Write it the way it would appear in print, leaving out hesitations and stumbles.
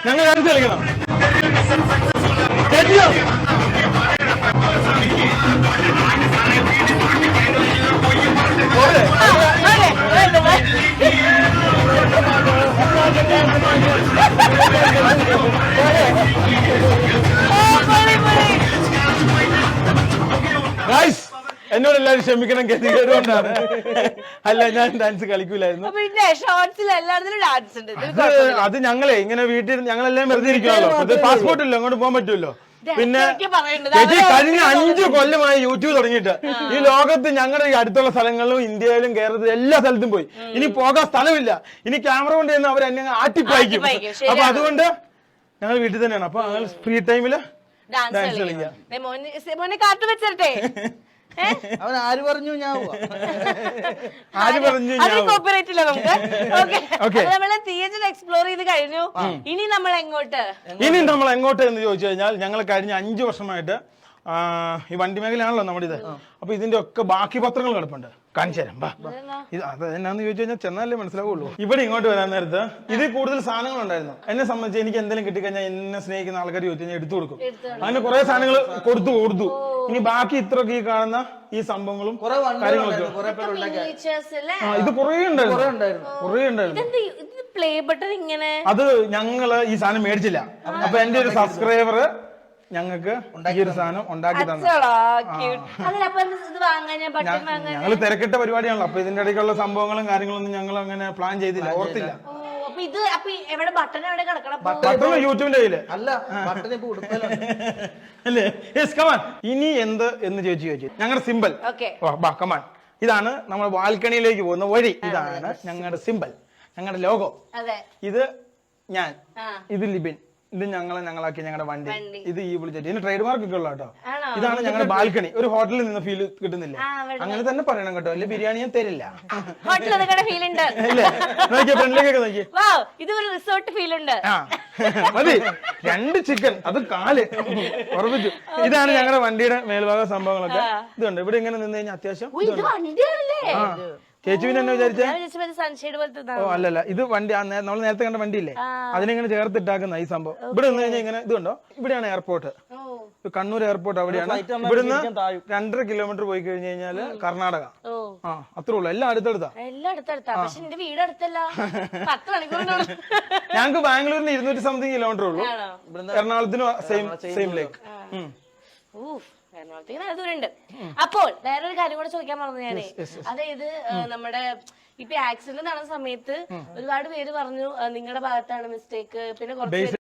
ഞങ്ങൾ ഡാൻസ് കളിക്കണം. എന്നോട് എല്ലാവരും ക്ഷമിക്കണം, ഗതികേട് കൊണ്ടാണ്. അല്ല, ഞാൻ ഡാൻസ് കളിക്കൂലായിരുന്നു. അത് ഞങ്ങളെ ഇങ്ങനെ വീട്ടിൽ ഞങ്ങളെല്ലാം വെറുതെ ഇരിക്കുമല്ലോ. പാസ്പോർട്ട് ഇല്ല, അങ്ങോട്ട് പോകാൻ പറ്റുമല്ലോ. പിന്നെ ചേച്ചി കഴിഞ്ഞ 5 കൊല്ലമായി യൂട്യൂബ് തുടങ്ങിയിട്ട് ഈ ലോകത്ത് ഞങ്ങളുടെ ഈ അടുത്തുള്ള സ്ഥലങ്ങളിലും ഇന്ത്യയിലും കേരളത്തിലും എല്ലാ സ്ഥലത്തും പോയി. ഇനി പോകാൻ സ്ഥലമില്ല. ഇനി ക്യാമറ കൊണ്ട് ചെന്ന് അവർ എന്നെ ആട്ടിപ്പായിക്കും. അപ്പൊ അതുകൊണ്ട് ഞങ്ങൾ വീട്ടിൽ തന്നെയാണ്. അപ്പൊ ഞങ്ങൾ ഫ്രീ ടൈമില് ഡാൻസ് കളിക്കാം. അവൻ ആര് പറഞ്ഞു? ഞാൻ എക്സ്പ്ലോർ ചെയ്ത് കഴിഞ്ഞു. ഇനി നമ്മൾ എങ്ങോട്ട് എന്ന് ചോദിച്ചു കഴിഞ്ഞാൽ ഞങ്ങൾ കഴിഞ്ഞ 5 വർഷമായിട്ട് ഈ വണ്ടി മേഖലയാണല്ലോ നമ്മുടെ ഇത്. അപ്പൊ ഇതിന്റെ ഒക്കെ ബാക്കി പത്രങ്ങൾ കിടപ്പുണ്ട്. കാണിച്ചു തരാം. അത് എന്നാന്ന് ചോദിച്ചു കഴിഞ്ഞാൽ ചെന്നാലേ മനസ്സിലാവുള്ളൂ. ഇവിടെ ഇങ്ങോട്ട് വരാൻ നേരത്ത് ഇതിൽ കൂടുതൽ സാധനങ്ങൾ ഉണ്ടായിരുന്നു. എന്നെ സംബന്ധിച്ച് എനിക്ക് എന്തെങ്കിലും കിട്ടിക്കഴിഞ്ഞാൽ എന്നെ സ്നേഹിക്കുന്ന ആൾക്കാർ ചോദിച്ചു കഴിഞ്ഞാൽ എടുത്തു കൊടുക്കും. അങ്ങനെ കുറെ സാധനങ്ങൾ കൊടുത്തു. ഇനി ബാക്കി ഇത്രയൊക്കെ ഈ കാണുന്ന ഈ സംഭവങ്ങളും കാര്യങ്ങളൊക്കെ ഇത് കുറേ ഉണ്ടായിരുന്നു. പ്ലേ ബട്ടൺ ഇങ്ങനെ അത് ഞങ്ങള് ഈ സാധനം മേടിച്ചില്ല. അപ്പൊ എന്റെ ഒരു സബ്സ്ക്രൈബർ ഞങ്ങൾക്ക് ഈ ഒരു സാധനം ഉണ്ടാക്കി തന്നു. ഞങ്ങള് തിരക്കിട്ട പരിപാടിയാണല്ലോ. അപ്പൊ ഇതിന്റെ ഇടയ്ക്കുള്ള സംഭവങ്ങളും കാര്യങ്ങളൊന്നും ഞങ്ങൾ അങ്ങനെ പ്ലാൻ ചെയ്തില്ല, ഓർത്തില്ല. ബട്ടൺ യൂട്യൂബിന്റെ കയ്യില് അല്ലേ? ഇനി എന്ത് എന്ന് ചോദിച്ചു ഞങ്ങളുടെ സിമ്പിൾ. കമാൻ, ഇതാണ് നമ്മൾ ബാൽക്കണിയിലേക്ക് പോകുന്ന വഴി. ഇതാണ് ഞങ്ങളുടെ സിമ്പിൾ, ഞങ്ങളുടെ ലോഗോ. ഇത് ഞാൻ, ഇത് ലിബിൻ, ഇത് ഞങ്ങളാക്കി ഞങ്ങളുടെ വണ്ടി. ഇത് ഈ വിളിച്ചിട്ട് ഇതിന് ട്രേഡ് മാർക്ക് ഒക്കെ ഉള്ള കേട്ടോ. ഇതാണ് ഞങ്ങളുടെ ബാൽക്കണി. ഒരു ഹോട്ടലിൽ നിന്ന് ഫീൽ കിട്ടുന്നില്ല. അങ്ങനെ തന്നെ പറയണം കേട്ടോ, അല്ലെ ബിരിയാണി ഞാൻ തരില്ല. മതി 2 ചിക്കൻ, അത് 4 ഉറപ്പിച്ചു. ഇതാണ് ഞങ്ങളുടെ വണ്ടിയുടെ മേൽഭാഗ സംഭവങ്ങളൊക്കെ. ഇതുണ്ട് ഇവിടെ ഇങ്ങനെ നിന്ന് കഴിഞ്ഞാൽ അത്യാവശ്യം. ചേച്ചി പിന്നെ എന്നെ വിചാരിച്ചേ? ഓ അല്ലല്ല, ഇത് വണ്ടി നമ്മൾ നേരത്തെ കണ്ട വണ്ടിയില്ലേ, അതിനെങ്ങനെ ചേർത്തിട്ടാക്കുന്ന ഈ സംഭവം. ഇവിടെ നിന്ന് കഴിഞ്ഞാൽ ഇങ്ങനെ ഇതുണ്ടോ, ഇവിടെയാണ് എയർപോർട്ട്, കണ്ണൂർ എയർപോർട്ട് അവിടെയാണ്. ഇവിടുന്ന് 2.5 കിലോമീറ്റർ പോയി കഴിഞ്ഞു കഴിഞ്ഞാല് കർണാടക. അത്രേ ഉള്ളൂ, എല്ലാം അടുത്തടുത്താ. ഞങ്ങക്ക് ബാംഗ്ലൂരിന് 200 സംതിങ് കിലോമീറ്റർ ഉള്ളൂ. എറണാകുളത്തിന് സെയിം ലേക്ക്. ദൂരണ്ട്. അപ്പോൾ വേറൊരു കാര്യം കൂടെ ചോദിക്കാൻ പറഞ്ഞു ഞാനേ. അതായത് നമ്മുടെ ഇപ്പൊ ആക്സിഡന്റ് നടന്ന സമയത്ത് ഒരുപാട് പേര് പറഞ്ഞു നിങ്ങളുടെ ഭാഗത്താണ് മിസ്റ്റേക്ക്, പിന്നെ കുറച്ച്